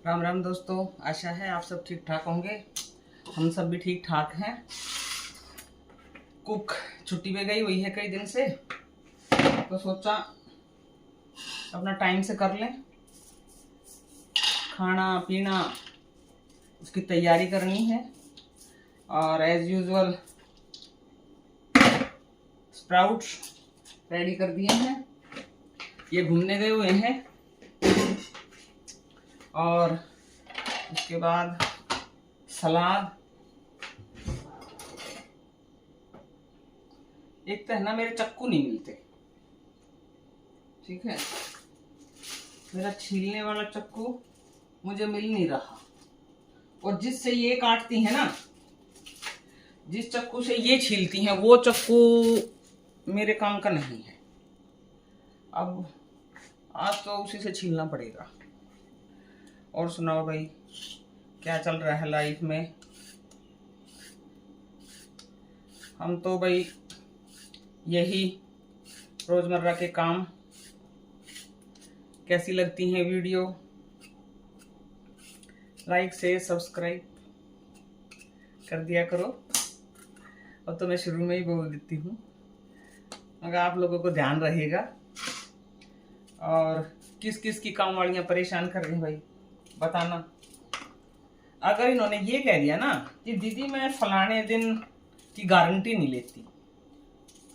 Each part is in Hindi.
राम राम दोस्तों, आशा है आप सब ठीक ठाक होंगे। हम सब भी ठीक ठाक हैं। कुक छुट्टी पे गई हुई है कई दिन से, तो सोचा अपना टाइम से कर लें। खाना पीना उसकी तैयारी करनी है और एज यूजुअल स्प्राउट्स रेडी कर दिए हैं। ये घूमने गए हुए हैं और उसके बाद सलाद। एक तो है ना, मेरे चक्कू नहीं मिलते, ठीक है। मेरा छीलने वाला चक्कू मुझे मिल नहीं रहा, और जिससे ये काटती है ना, जिस चक्कू से ये छीलती हैं, वो चक्कू मेरे काम का नहीं है। अब आज तो उसी से छीलना पड़ेगा। और सुनाओ भाई, क्या चल रहा है लाइफ में? हम तो भाई यही रोजमर्रा के काम। कैसी लगती हैं वीडियो? लाइक से सब्सक्राइब कर दिया करो। और तो मैं शुरू में ही बोल देती हूँ, मगर आप लोगों को ध्यान रहेगा। और किस किस की काम वालियाँ परेशान कर रही हैं भाई, बताना। अगर इन्होंने ये कह दिया ना कि दीदी मैं फलाने दिन की गारंटी नहीं लेती,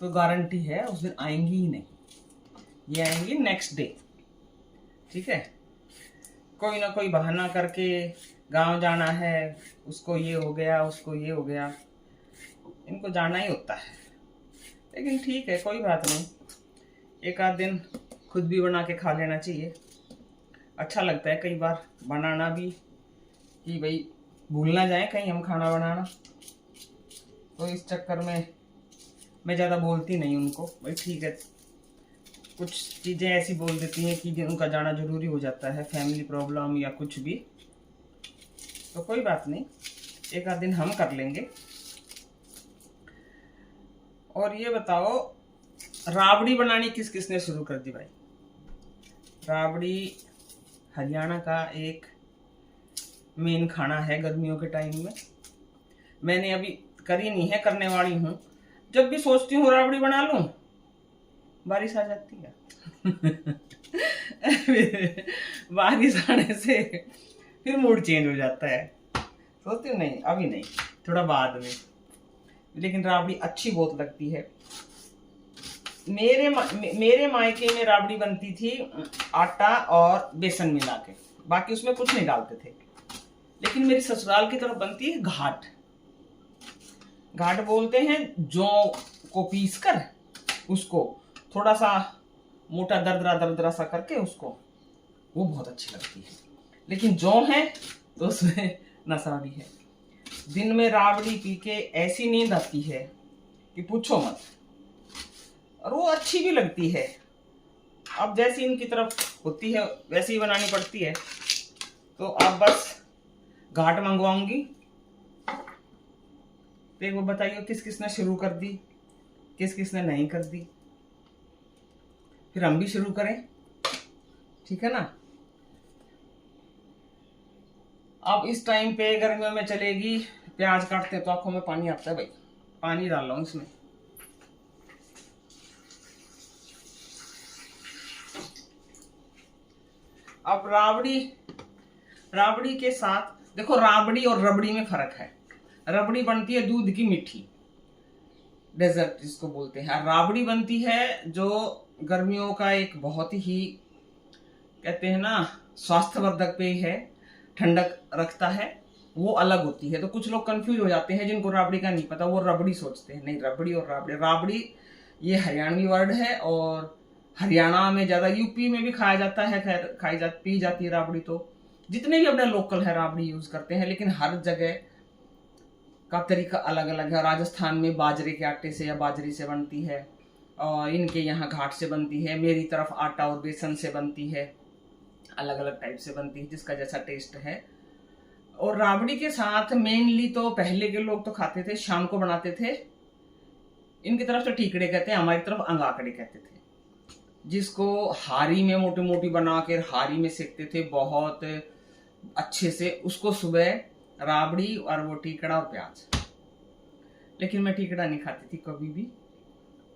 तो गारंटी है उस दिन आएंगी ही नहीं। ये आएंगी नेक्स्ट डे, ठीक है। कोई ना कोई बहाना करके गांव जाना है, उसको ये हो गया, उसको ये हो गया, इनको जाना ही होता है। लेकिन ठीक है, कोई बात नहीं, एक आध दिन खुद भी बना के खा लेना चाहिए। अच्छा लगता है कई बार बनाना भी, कि भाई भूल ना जाए कहीं हम खाना बनाना। तो इस चक्कर में मैं ज़्यादा बोलती नहीं उनको, भाई ठीक है। कुछ चीज़ें ऐसी बोल देती हैं कि उनका जाना ज़रूरी हो जाता है, फैमिली प्रॉब्लम या कुछ भी, तो कोई बात नहीं, एक आध दिन हम कर लेंगे। और ये बताओ, राबड़ी बनानी किस किसने शुरू कर दी भाई? राबड़ी हरियाणा का एक मेन खाना है गर्मियों के टाइम में। मैंने अभी करी नहीं है, करने वाली हूँ। जब भी सोचती हूँ राबड़ी बना लूं, बारिश आ जाती है। बारिश आने से फिर मूड चेंज हो जाता है। सोचती हूँ नहीं, अभी नहीं, थोड़ा बाद में। लेकिन राबड़ी अच्छी बहुत लगती है। मेरे मायके में राबड़ी बनती थी आटा और बेसन मिला के, बाकी उसमें कुछ नहीं डालते थे। लेकिन मेरी ससुराल की तरफ बनती है घाट। घाट बोलते हैं जौ को पीस कर, उसको थोड़ा सा मोटा दरदरा सा करके उसको, वो बहुत अच्छी लगती है। लेकिन जौ है तो उसमें नशा भी है। दिन में राबड़ी पी के ऐसी नींद आती है कि पूछो मत, और वो अच्छी भी लगती है। अब जैसी इनकी तरफ होती है वैसी ही बनानी पड़ती है। तो अब बस घाट मंगवाऊंगी। तो एक वो बताइए, किस किसने शुरू कर दी, किस किसने नहीं कर दी, फिर हम भी शुरू करें, ठीक है ना। अब इस टाइम पे गर्मियों में चलेगी, प्याज काटते हैं तो आंखों में पानी आता है भाई। पानी डाल रहा हूं इसमें। अब राबड़ी के साथ देखो, राबड़ी और रबड़ी में फर्क है। रबड़ी बनती है दूध की मीठी, डेजर्ट जिसको बोलते हैं। और राबड़ी बनती है जो गर्मियों का एक बहुत ही, कहते हैं ना, स्वास्थ्यवर्धक पेय है, ठंडक रखता है, वो अलग होती है। तो कुछ लोग कंफ्यूज हो जाते हैं, जिनको राबड़ी का नहीं पता, वो रबड़ी सोचते हैं। नहीं, रबड़ी और राबड़ी, राबड़ी ये हरियाणवी वर्ड है, और हरियाणा में ज़्यादा, यूपी में भी खाया जाता है, खैर पी जाती है राबड़ी। तो जितने भी अपने लोकल है राबड़ी यूज करते हैं, लेकिन हर जगह का तरीका अलग अलग है। राजस्थान में बाजरे के आटे से या बाजरी से बनती है, और इनके यहाँ घाट से बनती है। मेरी तरफ आटा और बेसन से बनती है, अलग अलग टाइप से बनती है, जिसका जैसा टेस्ट है। और राबड़ी के साथ मेनली तो पहले के लोग तो खाते थे, शाम को बनाते थे। इनकी तरफ तो ठीकड़े कहते हैं, हमारी तरफ अंगाकड़े कहते थे, जिसको हारी में मोटी मोटी बना कर हारी में सेकते थे। बहुत अच्छे से उसको सुबह राबड़ी और वो टिकड़ा और प्याज। लेकिन मैं टिकड़ा नहीं खाती थी कभी भी,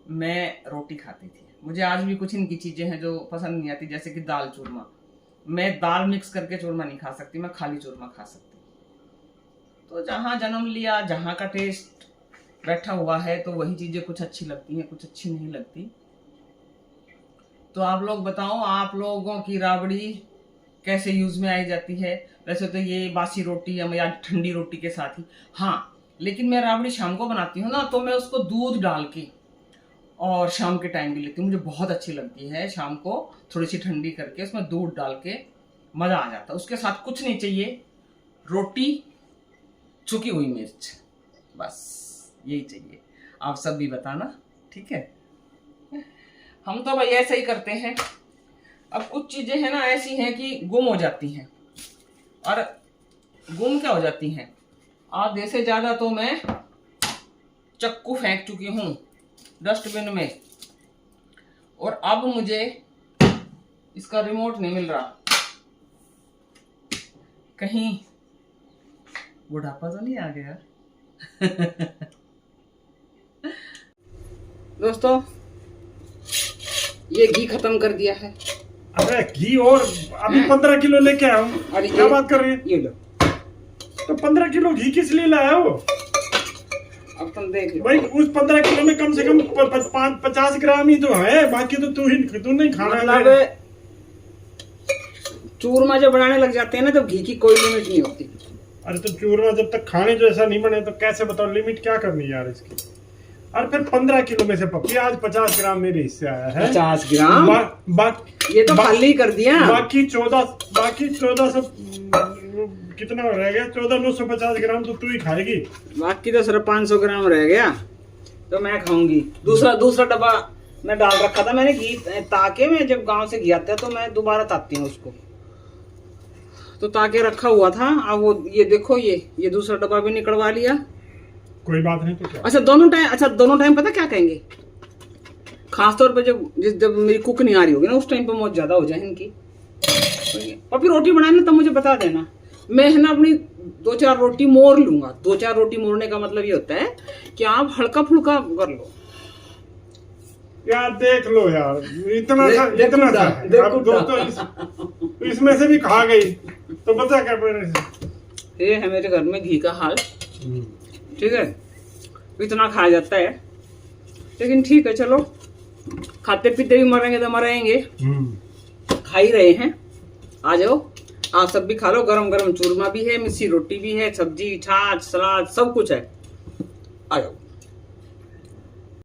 मैं रोटी खाती थी। मुझे आज भी कुछ इनकी चीजें हैं जो पसंद नहीं आती, जैसे कि दाल चूरमा। मैं दाल मिक्स करके चूरमा नहीं खा सकती, मैं खाली चूरमा खा सकती। तो जहाँ जन्म लिया, जहाँ का टेस्ट बैठा हुआ है, तो वही चीजें कुछ अच्छी लगती हैं, कुछ अच्छी नहीं लगती। तो आप लोग बताओ, आप लोगों की राबड़ी कैसे यूज में आई जाती है? वैसे तो ये बासी रोटी या ठंडी रोटी के साथ ही। हाँ, लेकिन मैं राबड़ी शाम को बनाती हूँ ना, तो मैं उसको दूध डाल के और शाम के टाइम भी लेती हूँ। मुझे बहुत अच्छी लगती है, शाम को थोड़ी सी ठंडी करके उसमें दूध डाल के मजा आ जाता है। उसके साथ कुछ नहीं चाहिए, रोटी, चुकी हुई मिर्च, बस यही चाहिए। आप सब भी बताना, ठीक है? हम तो भाई ऐसे ही करते हैं। अब कुछ चीजें हैं ना ऐसी हैं कि गुम हो जाती हैं, और गुम क्या हो जाती हैं, आधे से ज्यादा तो मैं चक्कू फेंक चुकी हूँ डस्टबिन में, और अब मुझे इसका रिमोट नहीं मिल रहा। कहीं बुढ़ापा तो नहीं आ गया? दोस्तों, ये घी खत्म कर दिया है। अरे घी और अभी 15 किलो लेके आया हूँ। अरे क्या बात कर रही है? ये लो। तो 15 किलो घी किस लिए लाया हो? अब तुम देख लो भाई, उस 15 किलो में कम से कम 50 ग्राम ही तो है, बाकी तो तू नहीं खाना। मतलब चूरमा जब बनाने लग जाते हैं ना, तो घी की कोई लिमिट नहीं होती। अरे तो चूरमा जब तक खाने जैसा नहीं बने तो कैसे बताओ लिमिट क्या करनी यार इसकी। और फिर 15 किलो में से प्याज 50 ग्राम मेरे हिस्से आया है। 50 ग्राम ये तो खाली कर दिया। बाकी 14 सौ कितना रह गया? 14,950 ग्राम तो तू ही खाएगी। बाकी तो सिर्फ 500 ग्राम रह गया, तो मैं खाऊंगी। दूसरा डब्बा मैं डाल रखा था मैंने घी, ताकि मैं जब गांव से घी आता है तो मैं दोबारा ताकती हूँ उसको, तो ताकि रखा हुआ था। अब वो ये देखो, ये दूसरा डब्बा भी निकलवा लिया। कोई बात नहीं तो क्या। अच्छा दोनों टाइम पता क्या कहेंगे? खासतौर पे जब मेरी कुक नहीं आ रही होगी ना, उस टाइम पे मौत ज्यादा हो जाए इनकी। और फिर रोटी बनाए ना, तब मुझे बता देना, मैं है ना अपनी 2-4 रोटी मोड़ लूंगा। 2-4 रोटी मोड़ने का मतलब ये होता है कि आप हल्का फुल्का कर लो यार। देख लो यार, इतना सा अब दोस्तों इसमें से भी खा गई तो बता क्या मेरे से। ये है मेरे घर में घी का हाल, ठीक है? इतना खाया जाता है, लेकिन ठीक है, चलो खाते पीते भी मरेंगे तो मरेंगे, खा ही रहे हैं। आ जाओ, आप सब भी खा लो। गरम गरम चूरमा भी है, मिस्सी रोटी भी है, सब्जी, छाछ, सलाद, सब कुछ है। आ जाओ।